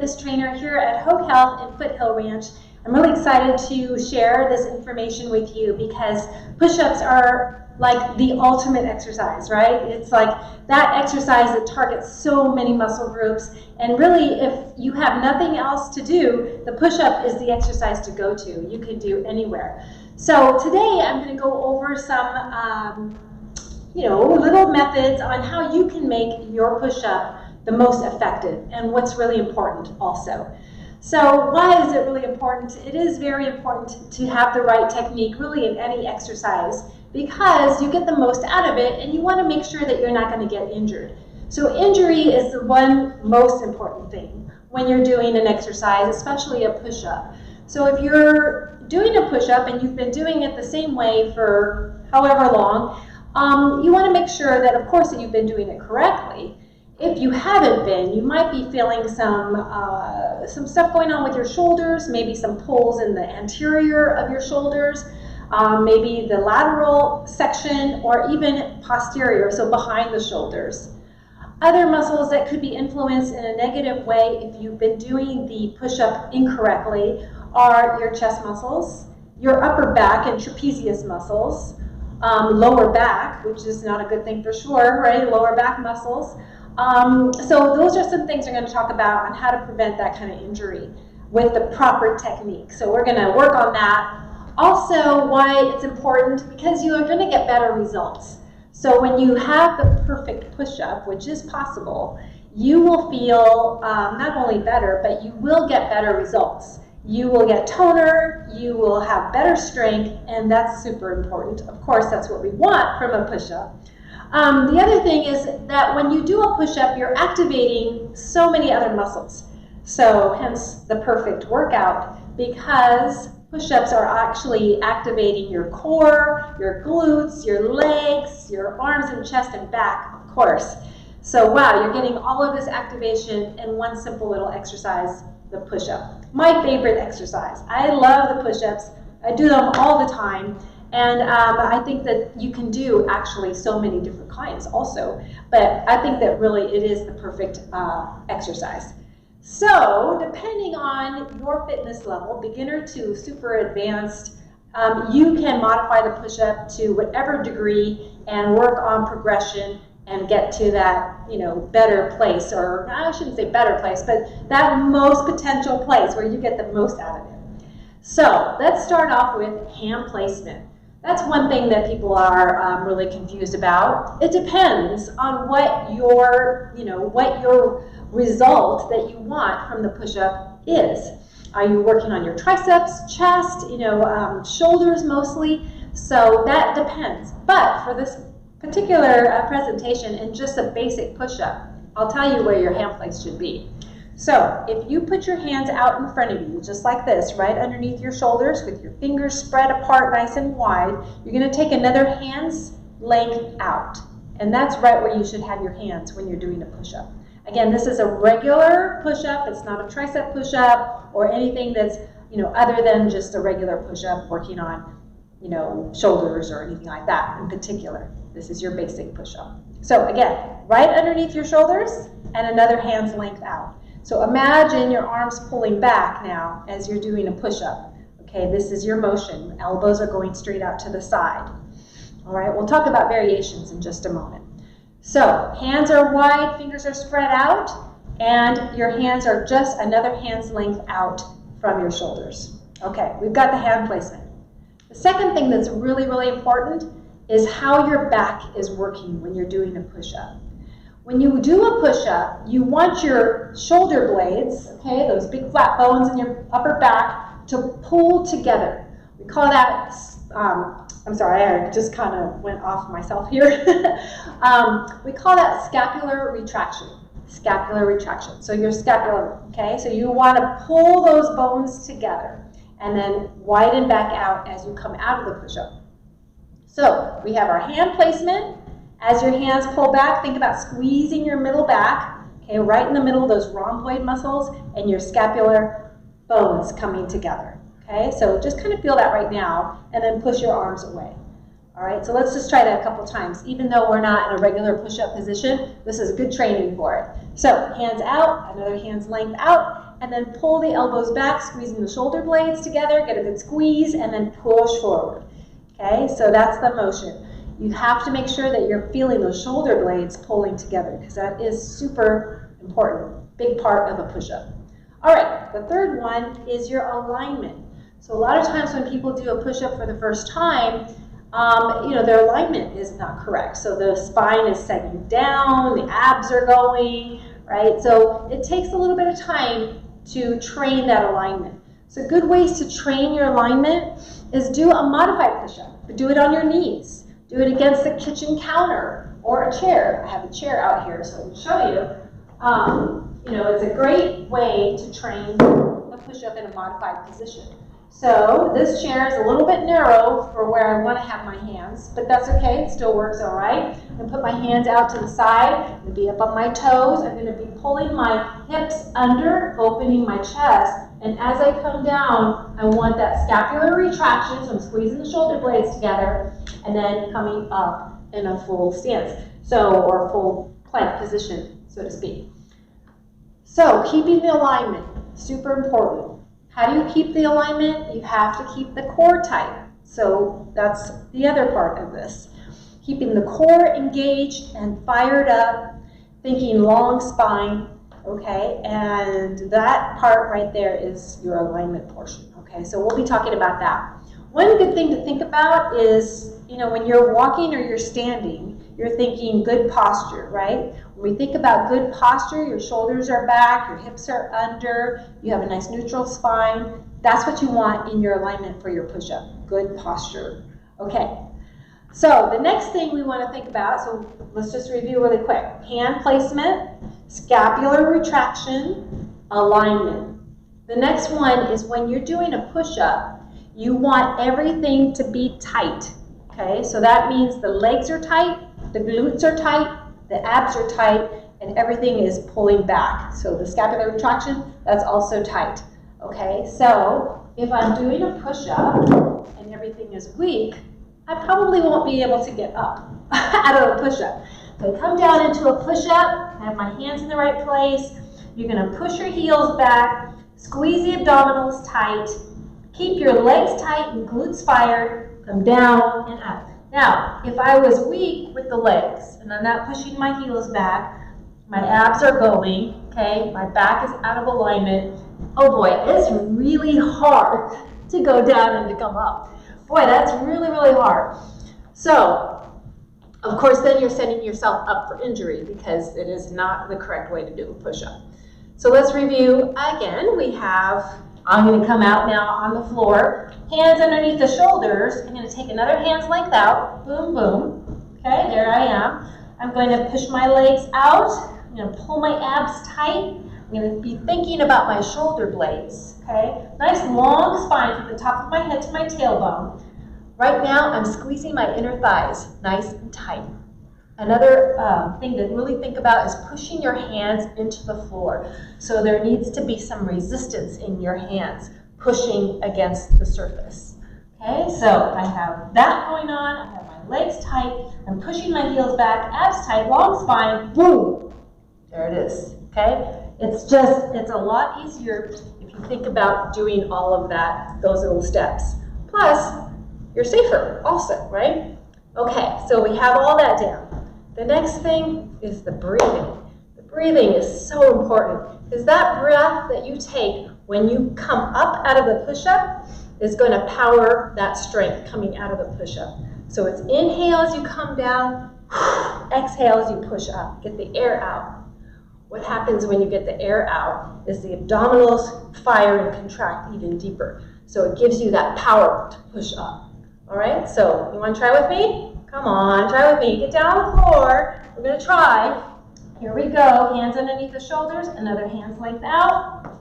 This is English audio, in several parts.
fitness trainer here at Hoag Health in Foothill Ranch. I'm really excited to share this information with you because push-ups are like the ultimate exercise, right? It's like that exercise that targets so many muscle groups, and really if you have nothing else to do, the push-up is the exercise to go to. You can do anywhere. So today I'm going to go over some little methods on how you can make your push-up the most effective and what's really important also. So why is it really important? It is very important to have the right technique really in any exercise because you get the most out of it and you want to make sure that you're not going to get injured. So injury is the one most important thing when you're doing an exercise, especially a push-up. So if you're doing a push-up and you've been doing it the same way for however long, you want to make sure that, of course, that you've been doing it correctly. If you haven't been, you might be feeling some stuff going on with your shoulders, maybe some pulls in the anterior of your shoulders, maybe the lateral section, or even posterior, so behind the shoulders. Other muscles that could be influenced in a negative way if you've been doing the push-up incorrectly are your chest muscles, your upper back and trapezius muscles, lower back, which is not a good thing for sure, right? Lower back muscles. So those are some things we're going to talk about on how to prevent that kind of injury with the proper technique. So we're going to work on that. Also, why it's important, because you are going to get better results. So when you have the perfect push-up, which is possible, you will feel not only better, but you will get better results. You will get toner, you will have better strength, and that's super important. Of course, that's what we want from a push-up. The other thing is that when you do a push-up, you're activating so many other muscles. So hence the perfect workout, because push-ups are actually activating your core, your glutes, your legs, your arms and chest and back, of course. So wow, you're getting all of this activation in one simple little exercise, the push-up. My favorite exercise. I love the push-ups. I do them all the time. And I think that you can do actually so many different kinds also. But I think that really it is the perfect exercise. So depending on your fitness level, beginner to super advanced, you can modify the push-up to whatever degree and work on progression and get to that, better place, or I shouldn't say better place, but that most potential place where you get the most out of it. So let's start off with hand placement. That's one thing that people are really confused about. It depends on what your result that you want from the push-up is. Are you working on your triceps, chest, shoulders mostly? So that depends. But for this particular presentation and just a basic push-up, I'll tell you where your hand place should be. So if you put your hands out in front of you, just like this, right underneath your shoulders with your fingers spread apart nice and wide, you're going to take another hand's length out. And that's right where you should have your hands when you're doing a push-up. Again, this is a regular push-up. It's not a tricep push-up or anything that's, other than just a regular push-up working on, shoulders or anything like that in particular. This is your basic push-up. So again, right underneath your shoulders and another hand's length out. So imagine your arms pulling back now as you're doing a push-up. Okay, this is your motion. Elbows are going straight out to the side. All right, we'll talk about variations in just a moment. So hands are wide, fingers are spread out, and your hands are just another hand's length out from your shoulders. Okay, we've got the hand placement. The second thing that's really, really important is how your back is working when you're doing a push-up. When you do a push-up, you want your shoulder blades, okay, those big flat bones in your upper back, to pull together. We call that, I'm sorry, I just kind of went off myself here. We call that scapular retraction. Scapular retraction. So your scapula, okay, so you want to pull those bones together and then widen back out as you come out of the push-up. So we have our hand placement. As your hands pull back, think about squeezing your middle back, okay, right in the middle of those rhomboid muscles and your scapular bones coming together, okay? So just kind of feel that right now, and then push your arms away. All right, so let's just try that a couple times. Even though we're not in a regular push-up position, this is good training for it. So hands out, another hand's length out, and then pull the elbows back, squeezing the shoulder blades together, get a good squeeze, and then push forward. Okay, so that's the motion. You have to make sure that you're feeling those shoulder blades pulling together because that is super important, big part of a push-up. All right, the third one is your alignment. So a lot of times when people do a push-up for the first time, their alignment is not correct. So the spine is sagging down, the abs are going, right? So it takes a little bit of time to train that alignment. So good ways to train your alignment is do a modified push-up. Do it on your knees. Do it against the kitchen counter or a chair. I have a chair out here so I can show you. It's a great way to train a push-up in a modified position. So this chair is a little bit narrow for where I want to have my hands, but that's okay. It still works all right. I'm going to put my hands out to the side. I'm going to be up on my toes. I'm going to be pulling my hips under, opening my chest. And as I come down, I want that scapular retraction. So I'm squeezing the shoulder blades together and then coming up in a full stance. Or full plank position, so to speak. So keeping the alignment, super important. How do you keep the alignment? You have to keep the core tight. So that's the other part of this. Keeping the core engaged and fired up, thinking long spine, okay? And that part right there is your alignment portion, okay? So we'll be talking about that. One good thing to think about is, when you're walking or you're standing, you're thinking good posture, right? When we think about good posture, your shoulders are back, your hips are under, you have a nice neutral spine. That's what you want in your alignment for your push-up, good posture. Okay, so the next thing we want to think about, so let's just review really quick. Hand placement, scapular retraction, alignment. The next one is when you're doing a push-up, you want everything to be tight. Okay, so that means the legs are tight, the glutes are tight, the abs are tight, and everything is pulling back. So the scapular retraction, that's also tight. Okay, so if I'm doing a push-up and everything is weak, I probably won't be able to get up out of a push-up. So come down into a push-up, I have my hands in the right place. You're gonna push your heels back, squeeze the abdominals tight, keep your legs tight and glutes fired, come down and up. Now, if I was weak with the legs and I'm not pushing my heels back, my abs are going, okay, my back is out of alignment, oh boy, it's really hard to go down and to come up. Boy, that's really, really hard. So, of course, then you're setting yourself up for injury because it is not the correct way to do a push-up. So let's review again. I'm going to come out now on the floor, hands underneath the shoulders. I'm going to take another hand's length out, boom, boom. Okay, there I am. I'm going to push my legs out. I'm going to pull my abs tight. I'm going to be thinking about my shoulder blades, okay? Nice long spine from the top of my head to my tailbone. Right now, I'm squeezing my inner thighs nice and tight. Another thing to really think about is pushing your hands into the floor. So there needs to be some resistance in your hands, pushing against the surface. Okay, so I have that going on. I have my legs tight. I'm pushing my heels back, abs tight, long spine, boom. There it is, okay? It's a lot easier if you think about doing all of those little steps. Plus, you're safer also, right? Okay, so we have all that down. The next thing is the breathing. The breathing is so important because that breath that you take when you come up out of the push-up is going to power that strength coming out of the push-up. So it's inhale as you come down, exhale as you push up. Get the air out. What happens when you get the air out is the abdominals fire and contract even deeper. So it gives you that power to push up. All right, so you want to try with me? Come on, try with me. Get down on the floor. We're going to try. Here we go. Hands underneath the shoulders. Another hand's length out.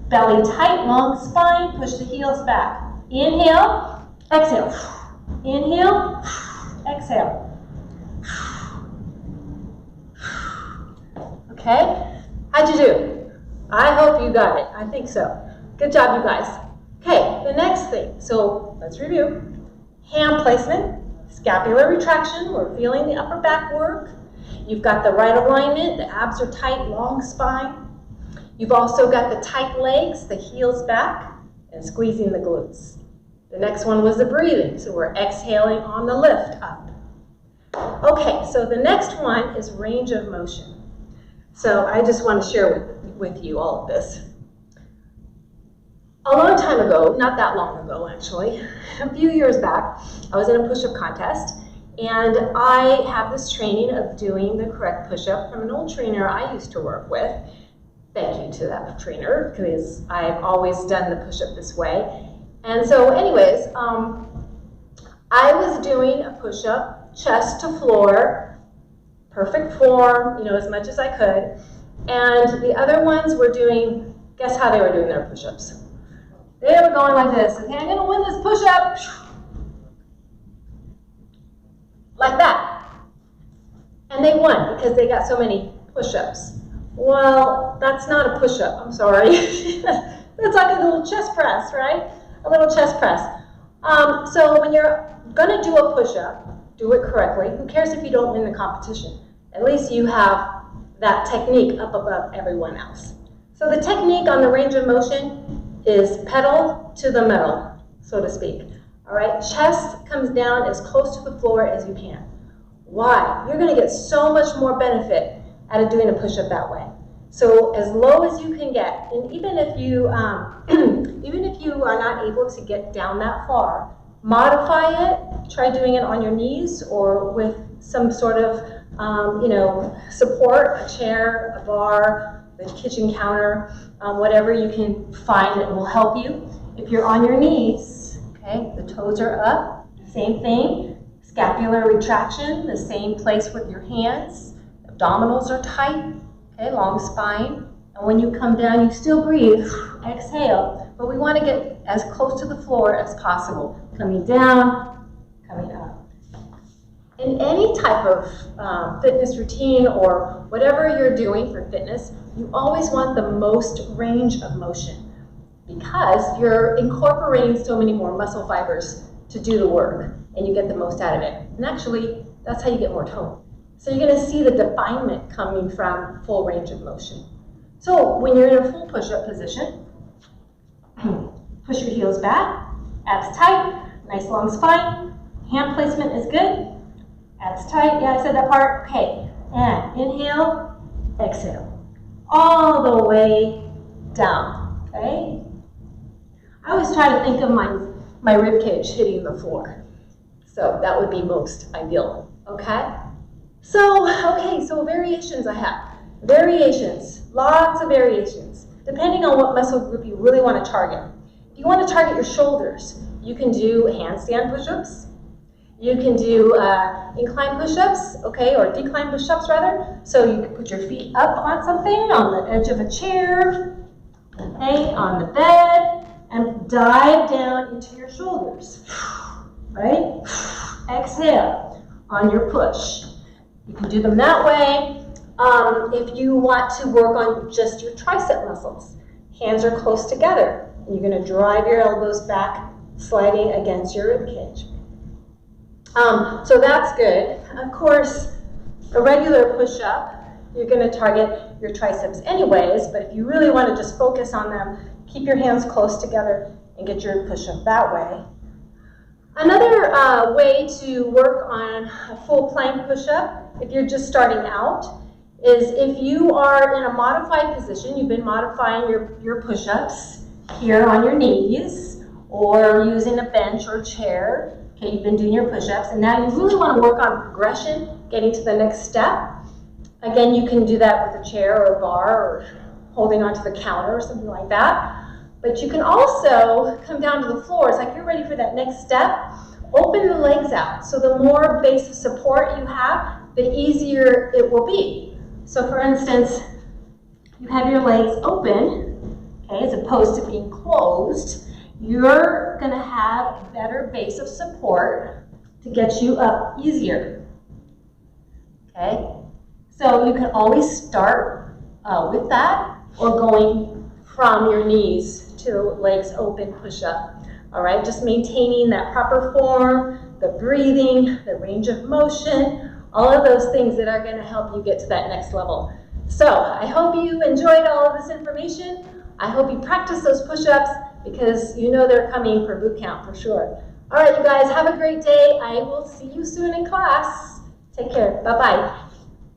Belly tight, long spine. Push the heels back. Inhale, exhale. Inhale, exhale. Okay? How'd you do? I hope you got it. I think so. Good job, you guys. Okay, the next thing. So let's review. Hand placement. Scapular retraction, we're feeling the upper back work. You've got the right alignment, the abs are tight, long spine. You've also got the tight legs, the heels back, and squeezing the glutes. The next one was the breathing, so we're exhaling on the lift up. Okay, so the next one is range of motion. So I just want to share with you all of this. A long time ago, not that long ago actually, a few years back, I was in a push-up contest, and I have this training of doing the correct push-up from an old trainer I used to work with. Thank you to that trainer, because I've always done the push-up this way. And so anyways, I was doing a push-up, chest to floor, perfect form, you know, as much as I could. And the other ones were doing, guess how they were doing their push-ups? They were going like this. Okay, I'm gonna win this push-up. Like that. And they won because they got so many push-ups. Well, that's not a push-up, I'm sorry. That's like a little chest press, right? A little chest press. So when you're gonna do a push-up, do it correctly. Who cares if you don't win the competition? At least you have that technique up above everyone else. So the technique on the range of motion is pedal to the metal, so to speak. All right, chest comes down as close to the floor as you can. Why? You're gonna get so much more benefit out of doing a push-up that way. So as low as you can get, and even if you are not able to get down that far, modify it. Try doing it on your knees or with some sort of support, a chair, a bar, the kitchen counter, whatever you can find that will help you. If you're on your knees, okay, the toes are up, same thing. Scapular retraction, the same place with your hands. Abdominals are tight, okay, long spine. And when you come down, you still breathe, exhale. But we want to get as close to the floor as possible. Coming down, coming up. In any type of fitness routine or whatever you're doing for fitness, you always want the most range of motion because you're incorporating so many more muscle fibers to do the work and you get the most out of it. And actually, that's how you get more tone. So you're going to see the definement coming from full range of motion. So when you're in a full push-up position, push your heels back, abs tight, nice long spine, hand placement is good. Abs tight, yeah, I said that part. Okay, and inhale, exhale. All the way down, okay? I always try to think of my rib cage hitting the floor. So that would be most ideal, okay? So variations I have. Variations, lots of variations, depending on what muscle group you really want to target. If you want to target your shoulders, you can do handstand push-ups. You can do incline push-ups, okay, or decline push-ups rather. So you can put your feet up on something, on the edge of a chair, okay, on the bed, and dive down into your shoulders, right? Exhale on your push. You can do them that way. If you want to work on just your tricep muscles, hands are close together. And you're going to drive your elbows back, sliding against your rib cage. So that's good. Of course, a regular push-up, you're going to target your triceps anyways, but if you really want to just focus on them, keep your hands close together and get your push-up that way. Another way to work on a full plank push-up, if you're just starting out, is if you are in a modified position, you've been modifying your push-ups here on your knees, or using a bench or chair. Okay, you've been doing your push-ups, and now you really want to work on progression, getting to the next step. Again, you can do that with a chair or a bar or holding onto the counter or something like that. But you can also come down to the floor. It's like you're ready for that next step. Open the legs out. So the more base of support you have, the easier it will be. So for instance, you have your legs open, okay, as opposed to being closed. You're going to have a better base of support to get you up easier, okay? So you can always start with that or going from your knees to legs open push-up, all right? Just maintaining that proper form, the breathing, the range of motion, all of those things that are going to help you get to that next level. So I hope you enjoyed all of this information. I hope you practice those push-ups because you know they're coming for boot camp for sure. All right, you guys, have a great day. I will see you soon in class. Take care. Bye-bye.